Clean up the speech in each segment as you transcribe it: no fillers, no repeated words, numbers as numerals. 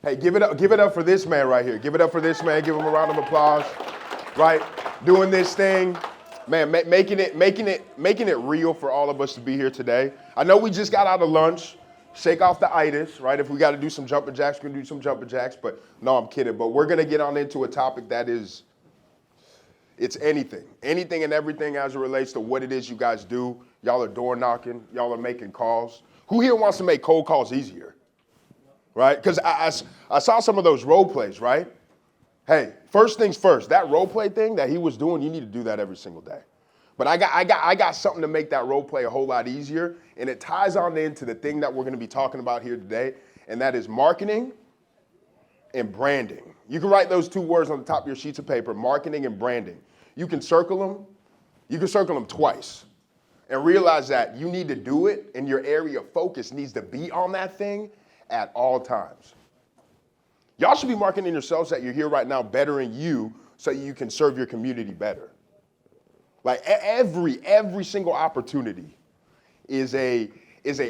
Hey, give it up for this man right here. Give it up for this man. Give him a round of applause. Right? Doing this thing, man, making it real for all of us to be here today. I know we just got out of lunch. Shake off the itis, right? If we got to do some jumping jacks, we're going to do some jumping jacks. But no, I'm kidding. But we're going to get on into a topic that is, it's anything and everything as it relates to what it is you guys do. Y'all are door knocking. Y'all are making calls. Who here wants to make cold calls easier? Right? Because I saw some of those role plays, right? Hey, first things first, that role play thing that he was doing, you need to do that every single day. But I got something to make that role play a whole lot easier, and it ties on into the thing that we're going to be talking about here today, and that is marketing and branding. You can write those two words on the top of your sheets of paper, marketing and branding. You can circle them. You can circle them twice and realize that you need to do it, and your area of focus needs to be on that thing at all times. Y'all should be marketing yourselves that you're here right now bettering you so you can serve your community better. Like every single opportunity is a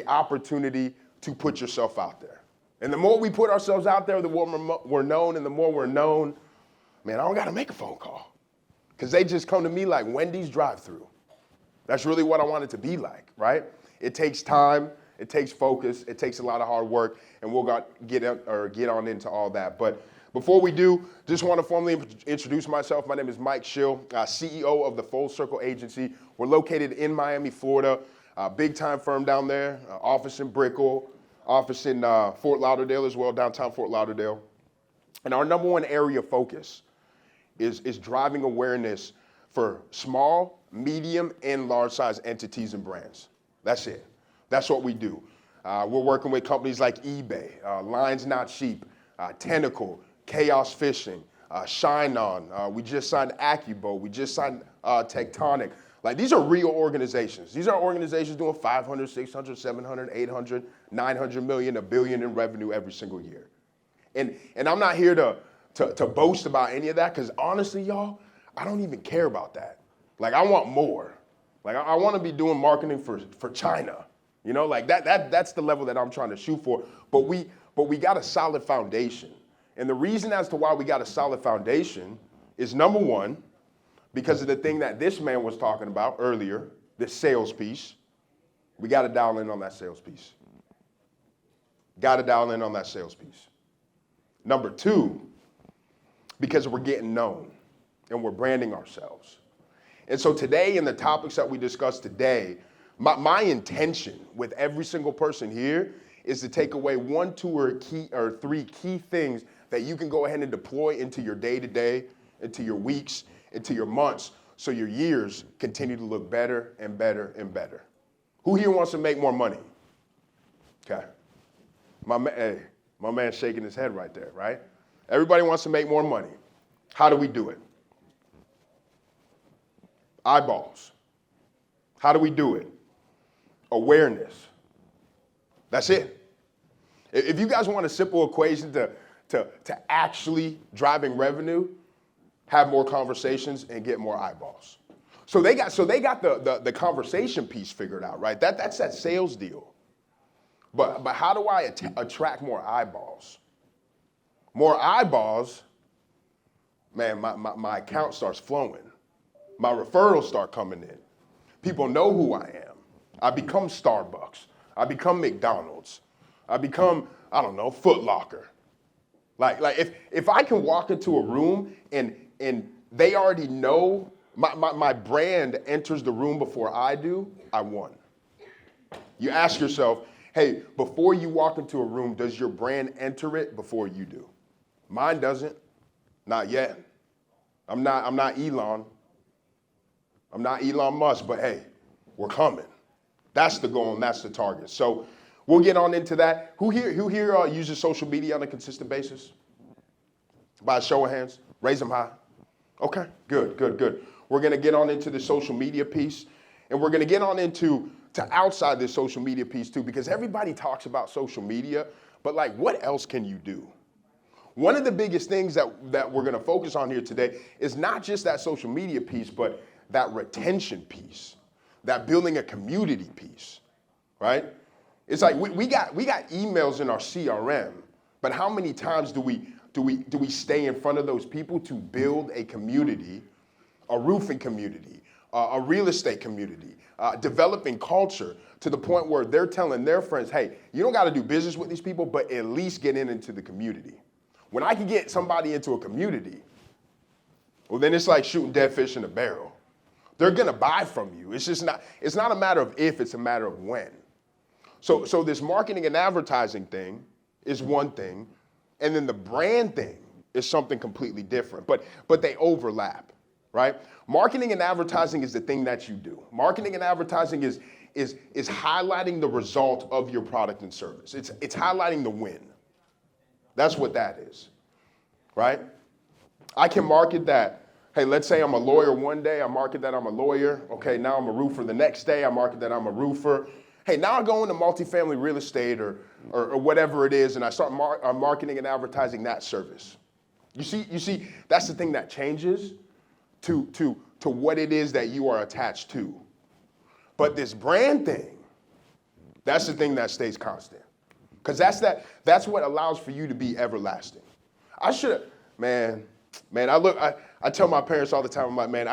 opportunity to put yourself out there. And the more we put ourselves out there, the more we're known, and the more we're known, man, I don't got to make a phone call. Because they just come to me like Wendy's drive-through. That's really what I want it to be like, right? It takes time, it takes focus, it takes a lot of hard work, and we'll get on into all that. But before we do, just want to formally introduce myself. My name is Mike Schill, CEO of the Full Circle Agency. We're located in Miami, Florida, big time firm down there, office in Brickell, office in Fort Lauderdale as well, downtown Fort Lauderdale. And our number one area of focus is driving awareness for small, medium, and large size entities and brands. That's it. That's what we do. We're working with companies like eBay, Lines Not Cheap, Tentacle, Chaos Fishing, Shine On. We just signed AccuBoat. We just signed Tectonic. Like, these are real organizations. These are organizations doing 500, 600, 700, 800, 900 million, $1 billion in revenue every single year. And I'm not here to boast about any of that, because honestly, y'all, I don't even care about that. Like, I want more. Like, I want to be doing marketing for China. You know, like that's the level that I'm trying to shoot for. But we got a solid foundation. And the reason as to why we got a solid foundation is, number one, because of the thing that this man was talking about earlier, this sales piece. We got to dial in on that sales piece. Got to dial in on that sales piece. Number two, because we're getting known and we're branding ourselves. And so today, in the topics that we discussed today, my intention with every single person here is to take away 1, 2, or 3 key things that you can go ahead and deploy into your day-to-day, into your weeks, into your months, so your years continue to look better and better and better. Who here wants to make more money? Okay. My man's shaking his head right there, right? Everybody wants to make more money. How do we do it? Eyeballs. How do we do it? Awareness. That's it. If you guys want a simple equation to actually driving revenue, have more conversations and get more eyeballs. So they got the conversation piece figured out, right? That's that sales deal. But how do I attract more eyeballs? More eyeballs, man, my account starts flowing. My referrals start coming in. People know who I am. I become Starbucks. I become McDonald's. I become, I don't know, Foot Locker. Like if I can walk into a room and they already know, my brand enters the room before I do, I won. You ask yourself, hey, before you walk into a room, does your brand enter it before you do? Mine doesn't. Not yet. I'm not Elon. I'm not Elon Musk, but hey, we're coming. That's the goal and that's the target. So we'll get on into that. Who here uses social media on a consistent basis? By a show of hands, raise them high. Okay, good. We're gonna get on into the social media piece, and we're gonna get on into outside this social media piece too, because everybody talks about social media, but like, what else can you do? One of the biggest things that we're gonna focus on here today is not just that social media piece, but that retention piece, that building a community piece, right? It's like we got emails in our CRM, But how many times do we stay in front of those people to build a community, a roofing community, a real estate community, developing culture to the point where they're telling their friends, hey, you don't got to do business with these people, but at least get into the community. When I can get somebody into a community, well, then it's like shooting dead fish in a barrel. They're going to buy from you. It's not a matter of if, it's a matter of when. So this marketing and advertising thing is one thing, and then the brand thing is something completely different, but they overlap, right? Marketing and advertising is the thing that you do. Marketing and advertising is highlighting the result of your product and service. It's highlighting the win. That's what that is, right? I can market that. Hey, let's say I'm a lawyer one day. I market that I'm a lawyer. Okay, now I'm a roofer. The next day, I market that I'm a roofer. Hey, now I go into multifamily real estate or whatever it is, and I start marketing and advertising that service. You see, that's the thing that changes to what it is that you are attached to. But this brand thing, that's the thing that stays constant. Because that's what allows for you to be everlasting. I tell my parents all the time, I'm like, man,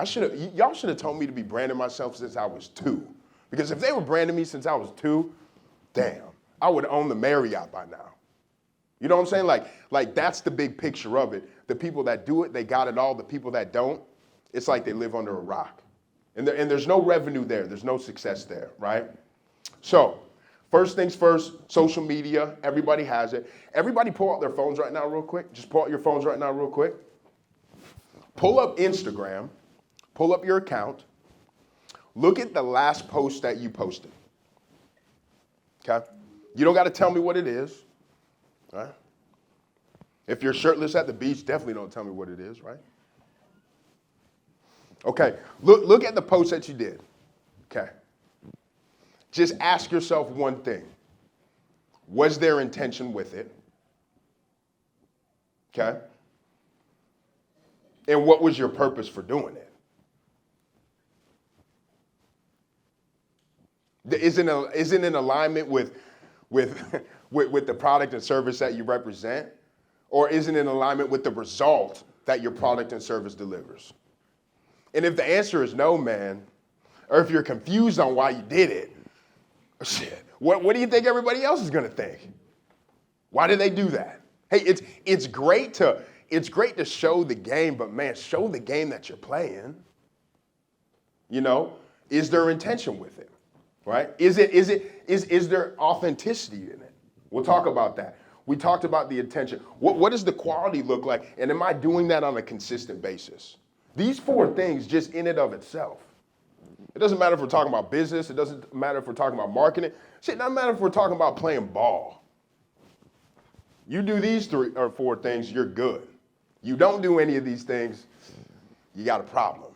y'all should have told me to be branding myself since I was 2. Because if they were branding me since I was 2, damn, I would own the Marriott by now. You know what I'm saying? Like that's the big picture of it. The people that do it, they got it all. The people that don't, it's like they live under a rock. And there's no revenue there. There's no success there, right? So first things first, social media, everybody has it. Everybody pull out their phones right now real quick. Just pull out your phones right now real quick. Pull up Instagram, pull up your account, look at the last post that you posted, okay? You don't got to tell me what it is, right? If you're shirtless at the beach, definitely don't tell me what it is, right? Okay, look at the post that you did, okay? Just ask yourself one thing. Was there intention with it? Okay? And what was your purpose for doing it? Is it in alignment with the product and service that you represent? Or is it in alignment with the result that your product and service delivers? And if the answer is no, man, or if you're confused on why you did it, shit, what do you think everybody else is going to think? Why did they do that? Hey, it's great to show the game, but man, show the game that you're playing. You know, is there intention with it? Right? Is there authenticity in it? We'll talk about that. We talked about the intention. What does the quality look like? And am I doing that on a consistent basis? These 4 things just in and of itself. It doesn't matter if we're talking about business. It doesn't matter if we're talking about marketing. Shit, it doesn't matter if we're talking about playing ball. You do these 3 or 4 things, you're good. You don't do any of these things, you got a problem,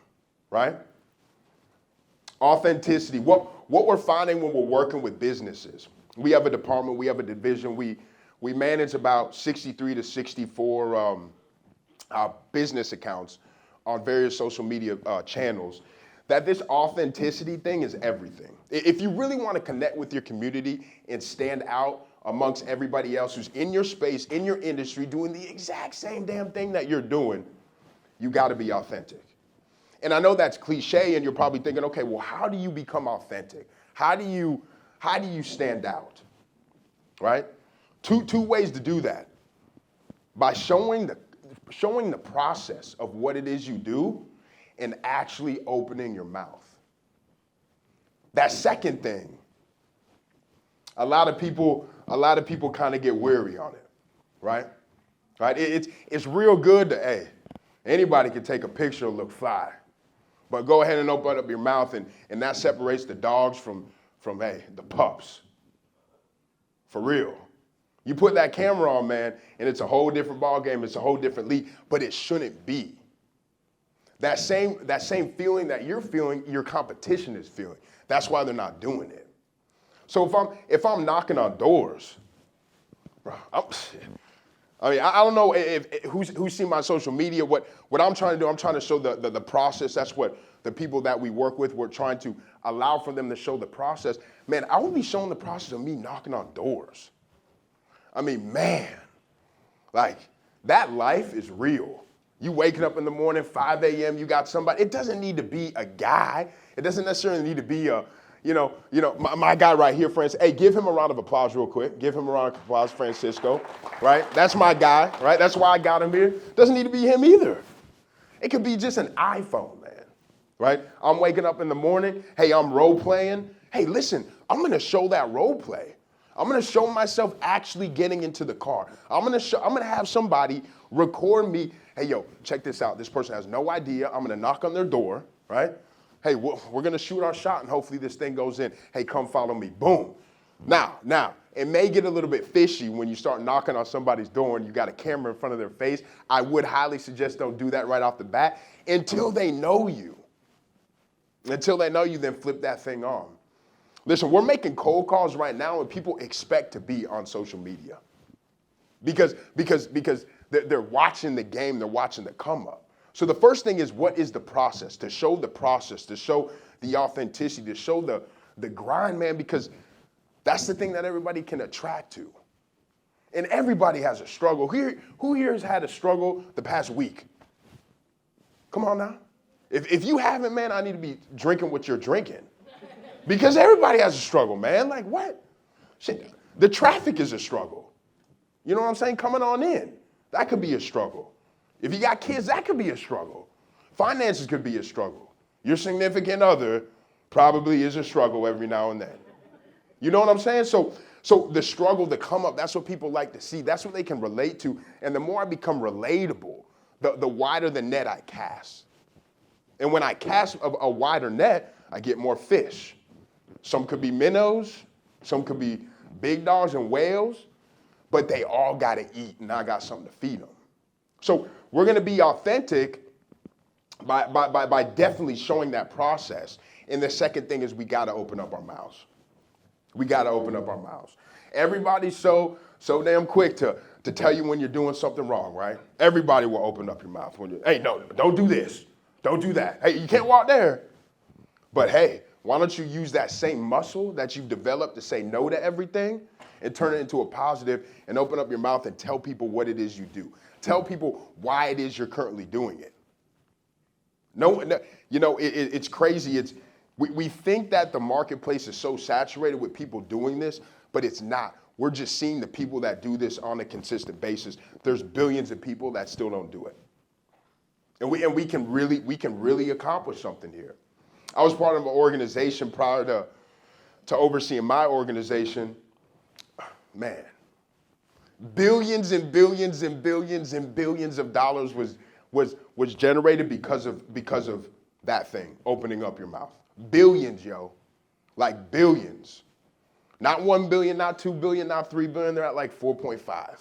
right? Authenticity. What we're finding when we're working with businesses, we have a department, we have a division, we manage about 63 to 64 business accounts on various social media channels, that this authenticity thing is everything. If you really want to connect with your community and stand out amongst everybody else who's in your space, in your industry, doing the exact same damn thing that you're doing, you got to be authentic. And I know that's cliche, and you're probably thinking, okay, well, how do you become authentic? How do you stand out, right? Two ways to do that. By showing the process of what it is you do and actually opening your mouth. That second thing, a lot of people kind of get weary on it, right? Right? It's real good to, hey, anybody can take a picture and look fly. But go ahead and open up your mouth, and that separates the dogs from hey, the pups. For real. You put that camera on, man, and it's a whole different ball game. It's a whole different league, but it shouldn't be. That same feeling that you're feeling, your competition is feeling. That's why they're not doing it. So if I'm knocking on doors, bro, I don't know who's seen my social media. What I'm trying to do, I'm trying to show the process. That's what the people that we work with, we're trying to allow for them to show the process. Man, I will be showing the process of me knocking on doors. I mean, man, Like, that life is real. You waking up in the morning, 5 a.m., you got somebody. It doesn't need to be a guy. It doesn't necessarily need to be my guy right here, Francis. Hey, give him a round of applause real quick. Give him a round of applause, Francisco, right? That's my guy, right? That's why I got him here. Doesn't need to be him either. It could be just an iPhone, man, right? I'm waking up in the morning. Hey, I'm role playing. Hey, listen, I'm going to show that role play. I'm going to show myself actually getting into the car. I'm going to have somebody record me. Hey, yo, check this out. This person has no idea. I'm going to knock on their door, right? Hey, we're going to shoot our shot and hopefully this thing goes in. Hey, come follow me. Boom. Now, it may get a little bit fishy when you start knocking on somebody's door and you got a camera in front of their face. I would highly suggest don't do that right off the bat until they know you. Until they know you, then flip that thing on. Listen, we're making cold calls right now and people expect to be on social media because they're watching the game, they're watching the come up. So the first thing is, what is the process? To show the process, to show the authenticity, to show the grind, man, because that's the thing that everybody can attract to. And everybody has a struggle. Who here has had a struggle the past week? Come on now. If you haven't, man, I need to be drinking what you're drinking. Because everybody has a struggle, man. Like, what? Shit, the traffic is a struggle. You know what I'm saying? Coming on in. That could be a struggle. If you got kids, that could be a struggle. Finances could be a struggle. Your significant other probably is a struggle every now and then. You know what I'm saying? So the struggle, the come up, that's what people like to see. That's what they can relate to. And the more I become relatable, the wider the net I cast. And when I cast a wider net, I get more fish. Some could be minnows, some could be big dogs and whales, but they all got to eat, and I got something to feed them. So we're going to be authentic by definitely showing that process. And the second thing is we got to open up our mouths. We got to open up our mouths. Everybody's so damn quick to tell you when you're doing something wrong, right? Everybody will open up your mouth when you, hey, no, don't do this. Don't do that. Hey, you can't walk there. But hey, why don't you use that same muscle that you've developed to say no to everything and turn it into a positive and open up your mouth and tell people what it is you do. Tell people why it is you're currently doing it. No, it's crazy. We think that the marketplace is so saturated with people doing this, but it's not. We're just seeing the people that do this on a consistent basis. There's billions of people that still don't do it. And we can really accomplish something here. I was part of an organization prior to overseeing my organization. Man, billions and billions and billions and billions of dollars was generated because of that thing, opening up your mouth. Billions, yo. Like billions. Not 1 billion, not 2 billion, not 3 billion. They're at like 4.5.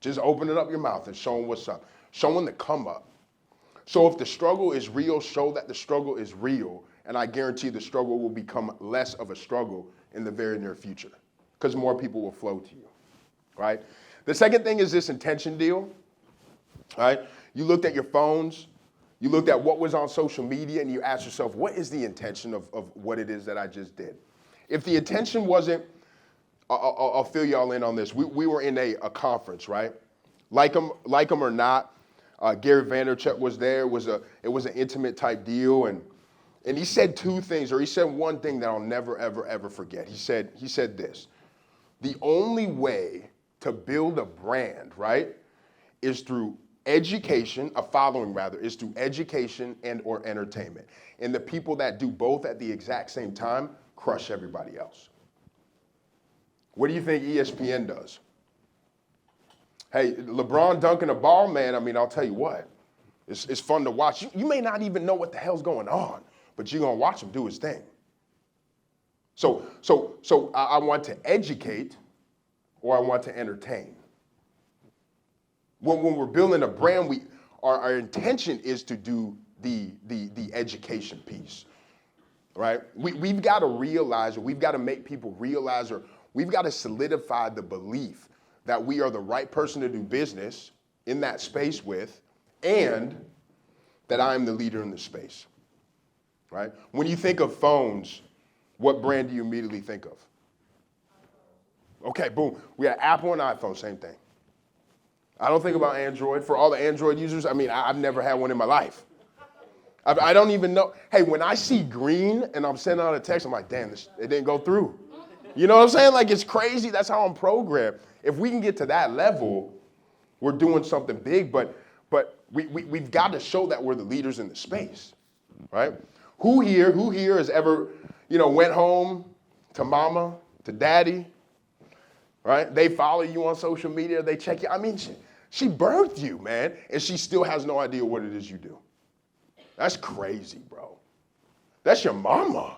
Just opening up your mouth and showing what's up. Showing the come up. So if the struggle is real, show that the struggle is real. And I guarantee the struggle will become less of a struggle in the very near future. Because more people will flow to you, right? The second thing is this intention deal, right? You looked at your phones, you looked at what was on social media, and you asked yourself, what is the intention of what it is that I just did? If the intention wasn't, I'll fill y'all in on this. We were in a conference, right? Like 'em or not, Gary Vaynerchuk was there. It was an intimate type deal, and he said two things, or he said one thing that I'll never, ever, ever forget. He said this: the only way to build a brand, right, is through education, is through education and or entertainment. And the people that do both at the exact same time crush everybody else. What do you think ESPN does? Hey, LeBron dunking a ball, man, I mean, I'll tell you what, it's fun to watch. You may not even know what the hell's going on, but you're going to watch him do his thing. So I want to educate or I want to entertain. When we're building a brand, our intention is to do the education piece, right? We've got to realize, or we've got to make people realize, or we've got to solidify the belief that we are the right person to do business in that space with, and that I am the leader in the space, right? When you think of phones, what brand do you immediately think of? Okay, boom. We got Apple and iPhone, same thing. I don't think about Android. For all the Android users, I mean, I've never had one in my life. I don't even know. Hey, when I see green and I'm sending out a text, I'm like, damn, it didn't go through. You know what I'm saying? Like, it's crazy. That's how I'm programmed. If we can get to that level, we're doing something big, but we've got to show that we're the leaders in the space, right? Who here has ever, went home to mama, to daddy, right? They follow you on social media, they check you. I mean, she birthed you, man, and she still has no idea what it is you do. That's crazy, bro. That's your mama.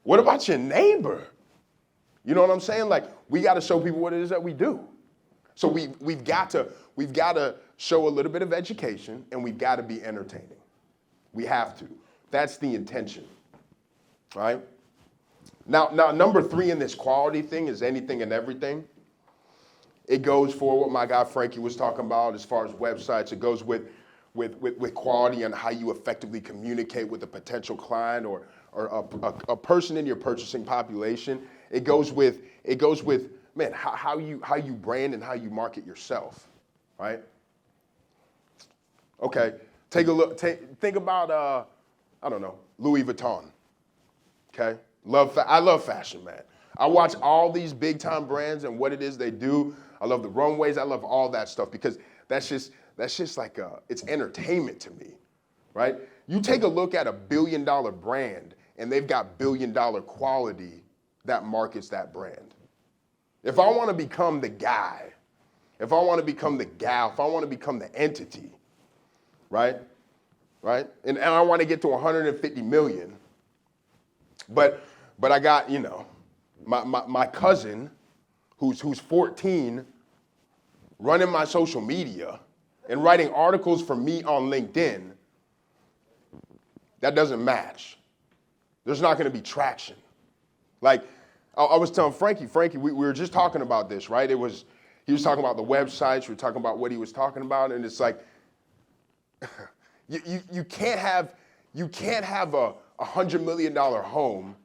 What about your neighbor? You know what I'm saying? Like, we got to show people what it is that we do. So we've got to show a little bit of education, and we've got to be entertaining. We have to. That's the intention, right? Now, number 3 in this quality thing is anything and everything. It goes for what my guy Frankie was talking about as far as websites. It goes with quality and how you effectively communicate with a potential client or a person in your purchasing population. It goes with man, how you brand and how you market yourself, right? Okay, take a look. Think about I don't know, Louis Vuitton. Okay, I love fashion, man. I watch all these big time brands and what it is they do. I love the runways. I love all that stuff because that's just like it's entertainment to me, right? You take a look at a $1 billion brand and they've got $1 billion quality that markets that brand. If I want to become the guy, if I want to become the gal, if I want to become the entity, right? And I want to get to 150 million, but I got, my cousin who's 14 running my social media and writing articles for me on LinkedIn. That doesn't match. There's not going to be traction. Like, I was telling Frankie, we were just talking about this, right? He was talking about the websites, we were talking about what he was talking about, and it's like, you can't have a $100 million home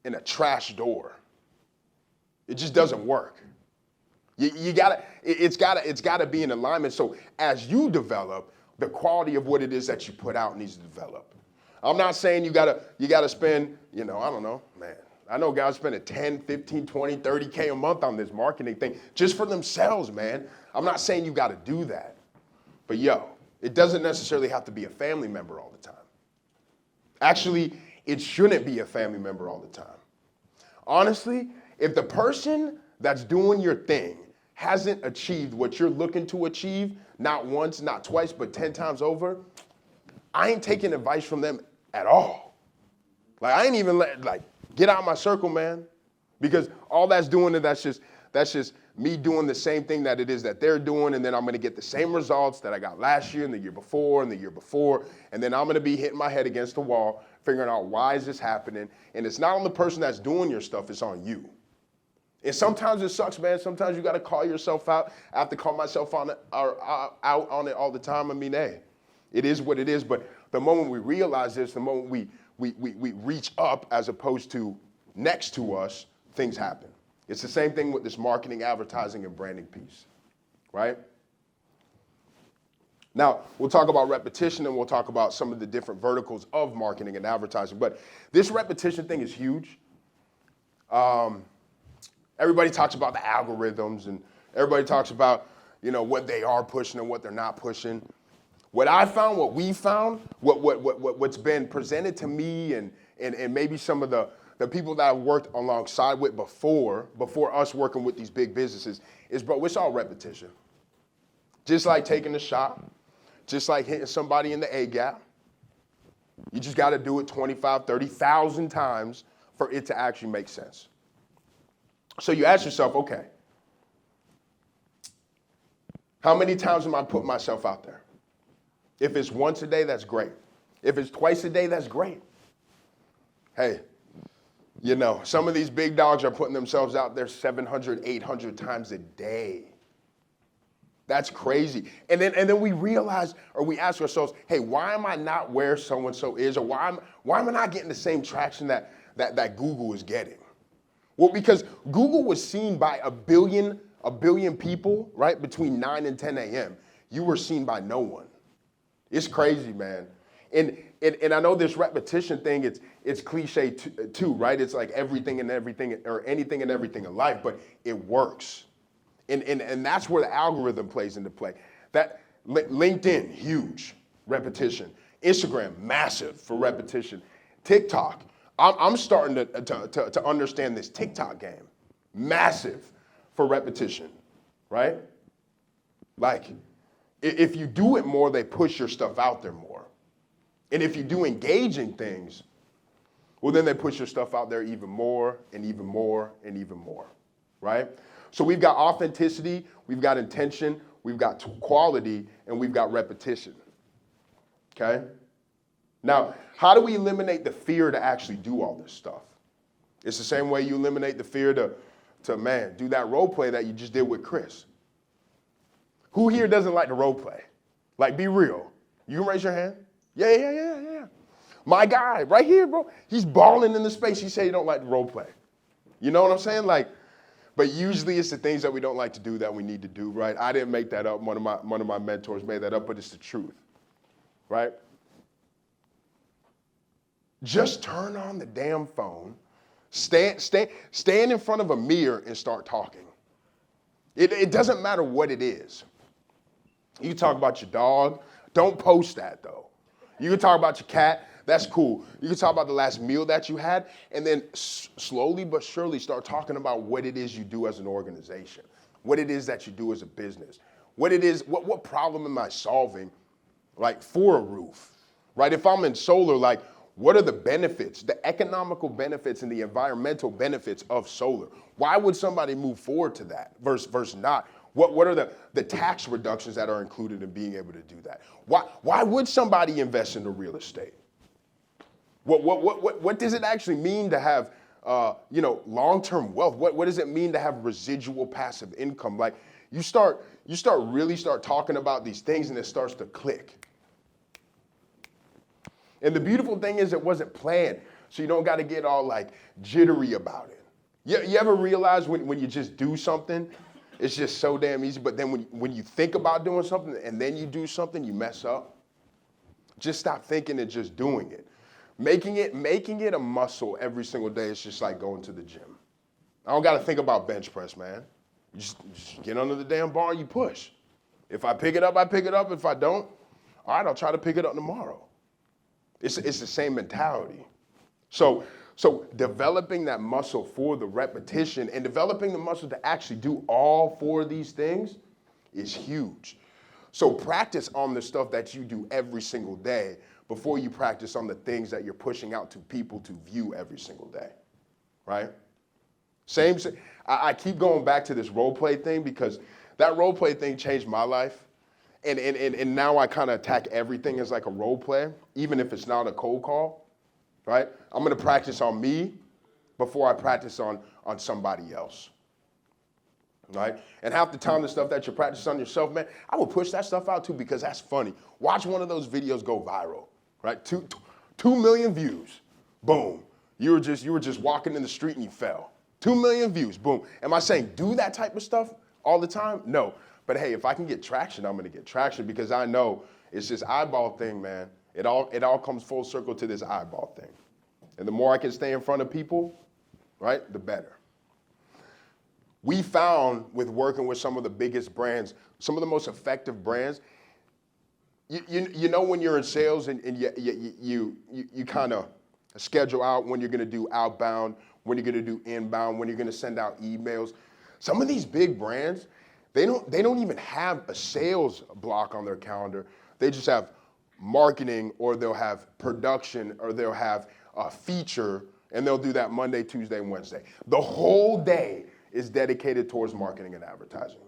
in a trash door. It just doesn't work. It's gotta be in alignment. So as you develop, the quality of what it is that you put out needs to develop. I'm not saying you gotta spend, I don't know, man. I know guys spending 10, 15, 20, 30K a month on this marketing thing just for themselves, man. I'm not saying you gotta do that. But it doesn't necessarily have to be a family member all the time. Actually, it shouldn't be a family member all the time. Honestly, if the person that's doing your thing hasn't achieved what you're looking to achieve, not once, not twice, but 10 times over, I ain't taking advice from them at all. Like, I ain't even get out of my circle, man. Because all that's doing is that's just me doing the same thing that it is that they're doing, and then I'm gonna get the same results that I got last year and the year before and the year before, and then I'm gonna be hitting my head against the wall, figuring out why is this happening, and it's not on the person that's doing your stuff, it's on you. And sometimes it sucks, man. Sometimes you gotta call yourself out. I have to call myself out on it all the time. I mean, hey, it is what it is, but the moment we realize this, the moment we reach up as opposed to next to us, things happen. It's the same thing with this marketing, advertising, and branding piece, right? Now, we'll talk about repetition and we'll talk about some of the different verticals of marketing and advertising, but this repetition thing is huge. Everybody talks about the algorithms and everybody talks about, what they are pushing and what they're not pushing. What I found, what we found, what's been presented to me and maybe some of the people that I've worked alongside with before us working with these big businesses is, bro, it's all repetition. Just like taking a shot, just like hitting somebody in the A gap. You just got to do it 25, 30,000 times for it to actually make sense. So you ask yourself, okay, how many times am I putting myself out there? If it's once a day, that's great. If it's twice a day, that's great. Hey, some of these big dogs are putting themselves out there 700, 800 times a day. That's crazy. And then we realize, or we ask ourselves, hey, why am I not where so-and-so is? Or why am I not getting the same traction that Google is getting? Well, because Google was seen by 1 billion a billion people, right, between 9 and 10 a.m., you were seen by no one. It's crazy, man. And I know this repetition thing, it's cliche too, right? It's like everything and everything, or anything and everything in life, but it works. And that's where the algorithm plays into play. That LinkedIn, huge, repetition. Instagram, massive for repetition. TikTok, I'm starting to understand this TikTok game. Massive for repetition, right? Like, if you do it more, they push your stuff out there more. And if you do engaging things, well, then they push your stuff out there even more and even more and even more, right? So we've got authenticity, we've got intention, we've got quality, and we've got repetition, okay? Now, how do we eliminate the fear to actually do all this stuff? It's the same way you eliminate the fear to man, do that role play that you just did with Chris. Who here doesn't like to role play? Like, be real. You can raise your hand. Yeah. My guy, right here, bro. He's balling in the space. He said he don't like to role play. You know what I'm saying? Like, but usually it's the things that we don't like to do that we need to do, right? I didn't make that up. One of my mentors made that up, but it's the truth, right? Just turn on the damn phone, stand in front of a mirror and start talking. It doesn't matter what it is. You can talk about your dog. Don't post that, though. You can talk about your cat. That's cool. You can talk about the last meal that you had, and then slowly but surely start talking about what it is you do as an organization, what it is that you do as a business, what it is, what problem am I solving, like, for a roof, right? If I'm in solar, like, what are the benefits, the economical benefits and the environmental benefits of solar? Why would somebody move forward to that versus not? What are the tax reductions that are included in being able to do that? Why would somebody invest into real estate? What does it actually mean to have long-term wealth? What does it mean to have residual passive income? Like, you really start talking about these things and it starts to click. And the beautiful thing is it wasn't planned, so you don't got to get all like jittery about it. You ever realize when you just do something, it's just so damn easy, but then when you think about doing something and then you do something, you mess up? Just stop thinking and just doing it. Making it a muscle every single day is just like going to the gym. I don't got to think about bench press, man. You just get under the damn bar, you push. If I pick it up, I pick it up. If I don't, all right, I'll try to pick it up tomorrow. It's the same mentality. So developing that muscle for the repetition and developing the muscle to actually do all four of these things is huge. So practice on the stuff that you do every single day before you practice on the things that you're pushing out to people to view every single day, right? I keep going back to this role play thing because that role play thing changed my life. And now I kind of attack everything as like a role play, even if it's not a cold call, right? I'm going to practice on me before I practice on somebody else, right? And half the time the stuff that you practice on yourself, man, I will push that stuff out too because that's funny. Watch one of those videos go viral, right? 2 million views, boom. You were just walking in the street and you fell. 2 million views, boom. Am I saying do that type of stuff all the time? No. But hey, if I can get traction, I'm going to get traction because I know it's this eyeball thing, man. It all comes full circle to this eyeball thing. And the more I can stay in front of people, right, the better. We found with working with some of the biggest brands, some of the most effective brands, you know when you're in sales and you kind of schedule out when you're going to do outbound, when you're going to do inbound, when you're going to send out emails. Some of these big brands, they don't even have a sales block on their calendar. They just have marketing, or they'll have production, or they'll have a feature, and they'll do that Monday, Tuesday, Wednesday. The whole day is dedicated towards marketing and advertising.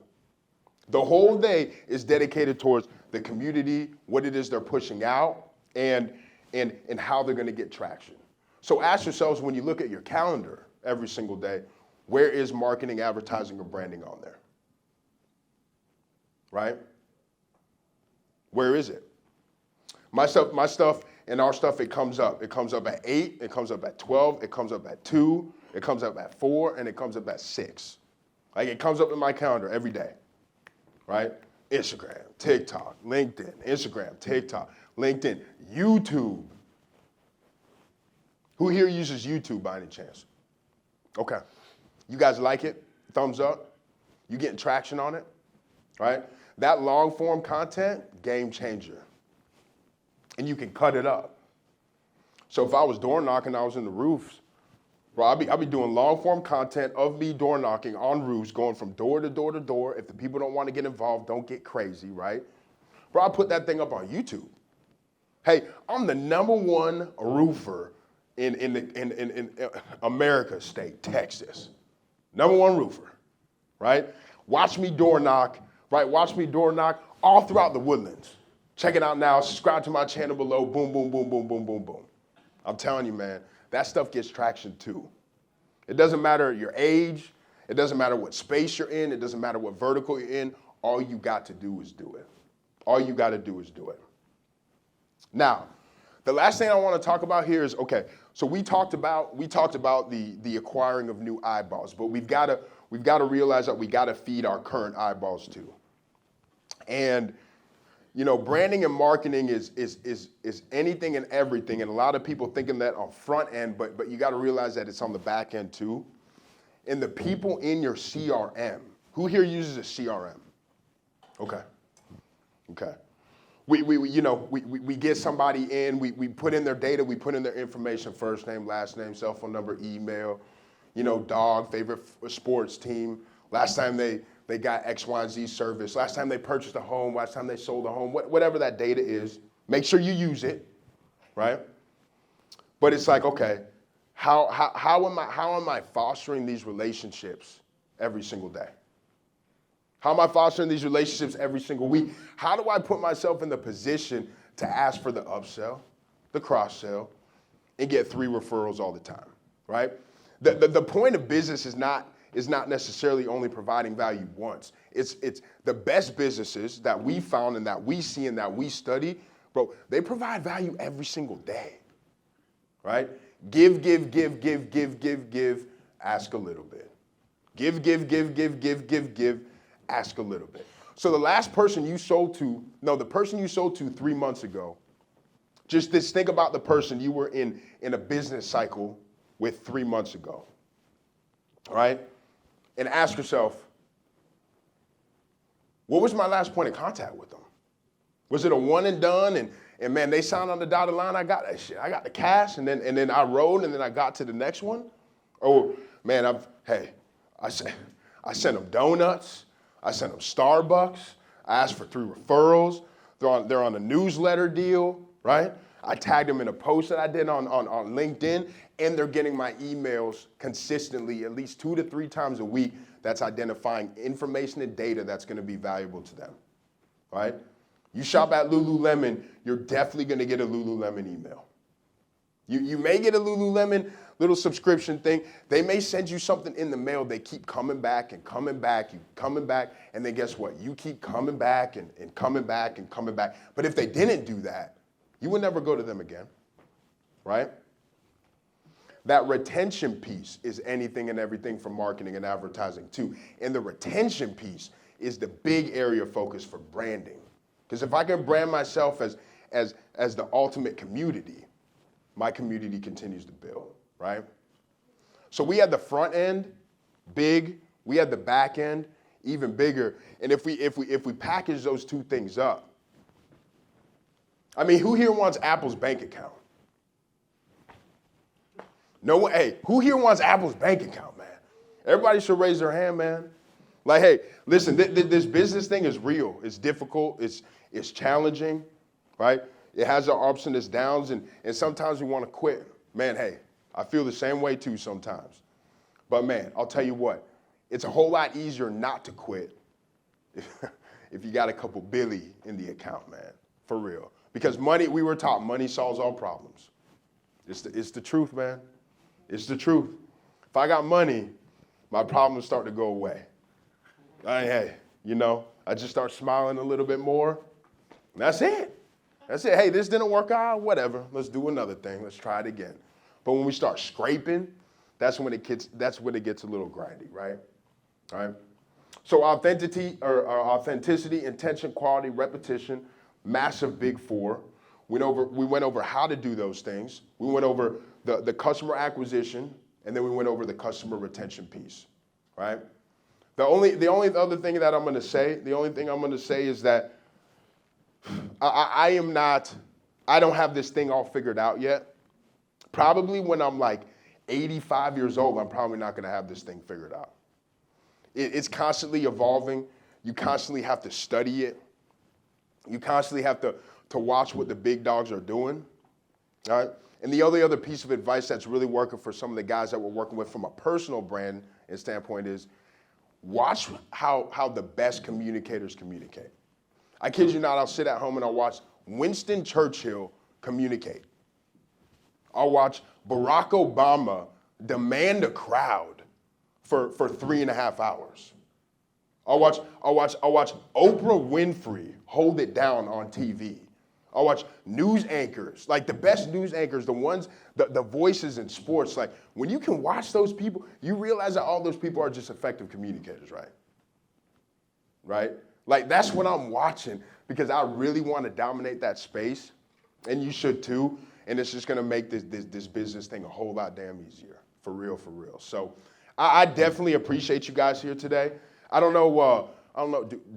The whole day is dedicated towards the community, what it is they're pushing out, and how they're going to get traction. So ask yourselves when you look at your calendar every single day, where is marketing, advertising, or branding on there? Right? Where is it? My stuff and our stuff, it comes up. It comes up at 8, it comes up at 12, it comes up at 2, it comes up at 4, and it comes up at 6. Like it comes up in my calendar every day, right? Instagram, TikTok, LinkedIn, Instagram, TikTok, LinkedIn, YouTube. Who here uses YouTube by any chance? Okay. You guys like it? Thumbs up? You getting traction on it? Right? That long form content, game changer. And you can cut it up. So if I was door knocking, I was in the roofs, bro, I'll be doing long form content of me door knocking on roofs, going from door to door to door. If the people don't want to get involved, don't get crazy, right? Bro, I put that thing up on YouTube. Hey, I'm the #1 roofer in America's state, Texas. #1 roofer, right? Watch me door knock, right? Watch me door knock all throughout the Woodlands. Check it out now. Subscribe to my channel below. Boom, boom, boom, boom, boom, boom, boom. I'm telling you, man, that stuff gets traction too. It doesn't matter your age. It doesn't matter what space you're in. It doesn't matter what vertical you're in. All you got to do is do it. All you got to do is do it. Now, the last thing I want to talk about here is, okay, so we talked about the acquiring of new eyeballs, but we've got to realize that we got to feed our current eyeballs too. And you know, branding and marketing is anything and everything, and a lot of people thinking that on front end, but you got to realize that it's on the back end too. And the people in your CRM, who here uses a CRM? Okay. We get somebody in, we put in their data, we put in their information, first name, last name, cell phone number, email, dog, favorite sports team, last time they got X, Y, and Z service, last time they purchased a home, last time they sold a home, whatever that data is, make sure you use it, right? But it's like, okay, how am I fostering these relationships every single day? How am I fostering these relationships every single week? How do I put myself in the position to ask for the upsell, the cross-sell, and get 3 referrals all the time, right? The point of business is not necessarily only providing value once. It's the best businesses that we found and that we see and that we study, bro, they provide value every single day, right? Give, ask a little bit. Give, ask a little bit. So the last person you sold to, the person you sold to 3 months ago, just think about the person you were in a business cycle with 3 months ago, all right? And ask yourself, what was my last point of contact with them? Was it a one and done? And man, they signed on the dotted line, I got that shit. I got the cash, and then I rode, and then I got to the next one? Or, man, I sent them donuts. I sent them Starbucks. I asked for 3 referrals. They're on a newsletter deal, right? I tagged them in a post that I did on LinkedIn, and they're getting my emails consistently at least 2 to 3 times a week that's identifying information and data that's going to be valuable to them, right? You shop at Lululemon, you're definitely going to get a Lululemon email. You may get a Lululemon little subscription thing. They may send you something in the mail. They keep coming back and coming back, and then guess what? You keep coming back and coming back and coming back. But if they didn't do that, you would never go to them again, right? That retention piece is anything and everything from marketing and advertising too. And the retention piece is the big area of focus for branding. Because if I can brand myself as the ultimate community, my community continues to build, right? So we had the front end, big. We had the back end, even bigger. And if we package those 2 things up, I mean, who here wants Apple's bank account? No one. Hey, who here wants Apple's bank account, man? Everybody should raise their hand, man. Like, hey, listen, this business thing is real. It's difficult. It's challenging, right? It has our ups and its downs, and sometimes we want to quit. Man, hey, I feel the same way too sometimes. But man, I'll tell you what, it's a whole lot easier not to quit if you got a couple billy in the account, man, for real. Because money, we were taught money solves all problems. It's the truth, man. It's the truth. If I got money, my problems start to go away. I just start smiling a little bit more. That's it. Hey, this didn't work out, whatever. Let's do another thing. Let's try it again. But when we start scraping, that's when it gets a little grindy, right? All right. So authenticity, intention, quality, repetition, massive big four. We went over how to do those things. We went over the customer acquisition, and then we went over the customer retention piece, right? The only other thing that I'm going to say, is that I don't have this thing all figured out yet. Probably when I'm like 85 years old, I'm probably not going to have this thing figured out. It's constantly evolving. You constantly have to study it. You constantly have to watch what the big dogs are doing, all right? And the other piece of advice that's really working for some of the guys that we're working with from a personal brand and standpoint is watch how the best communicators communicate. I kid you not, I'll sit at home and I'll watch Winston Churchill communicate. I'll watch Barack Obama demand a crowd for 3.5 hours. I'll watch Oprah Winfrey hold it down on TV. I'll watch news anchors, like the best news anchors, the ones, the voices in sports. Like when you can watch those people, you realize that all those people are just effective communicators, right? Right? Like that's what I'm watching because I really want to dominate that space, and you should too. And it's just gonna make this business thing a whole lot damn easier, for real. So I definitely appreciate you guys here today. I don't know.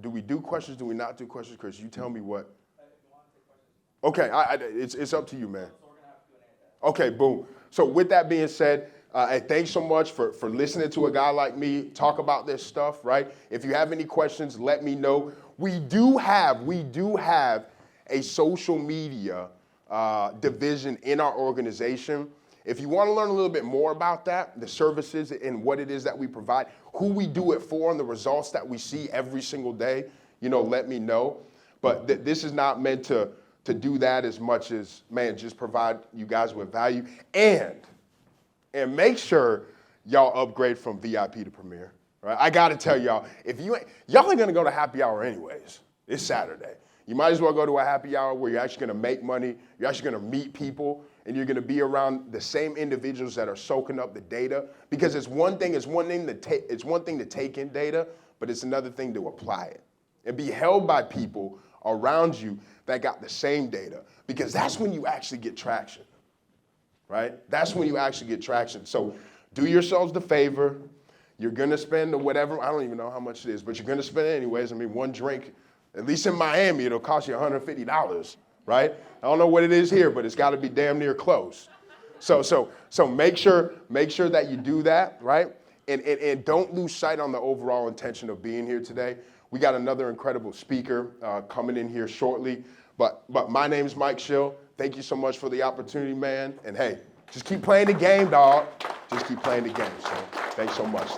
Do we do questions? Do we not do questions? Chris, you tell me what. Okay, it's up to you, man. Okay, boom. So with that being said, thanks so much for listening to a guy like me talk about this stuff, right? If you have any questions, let me know. We do have a social media division in our organization. If you want to learn a little bit more about that, the services and what it is that we provide, who we do it for, and the results that we see every single day, let me know. But this is not meant to do that as much as, man, just provide you guys with value and make sure y'all upgrade from VIP to Premier, right? I got to tell y'all, y'all ain't going to go to happy hour anyways. It's Saturday. You might as well go to a happy hour where you're actually going to make money, you're actually going to meet people, and you're going to be around the same individuals that are soaking up the data. Because it's one thing to take in data, but it's another thing to apply it and be held by people around you that got the same data, because that's when you actually get traction, right? That's when you actually get traction. So do yourselves the favor. You're going to spend whatever, I don't even know how much it is, but you're going to spend it anyways. I mean, one drink, at least in Miami, it'll cost you $150, right? I don't know what it is here, but it's got to be damn near close. So make sure that you do that, right? And don't lose sight on the overall intention of being here today. We got another incredible speaker coming in here shortly. But my name is Mike Schill. Thank you so much for the opportunity, man. And hey, just keep playing the game, dog. Just keep playing the game. So thanks so much.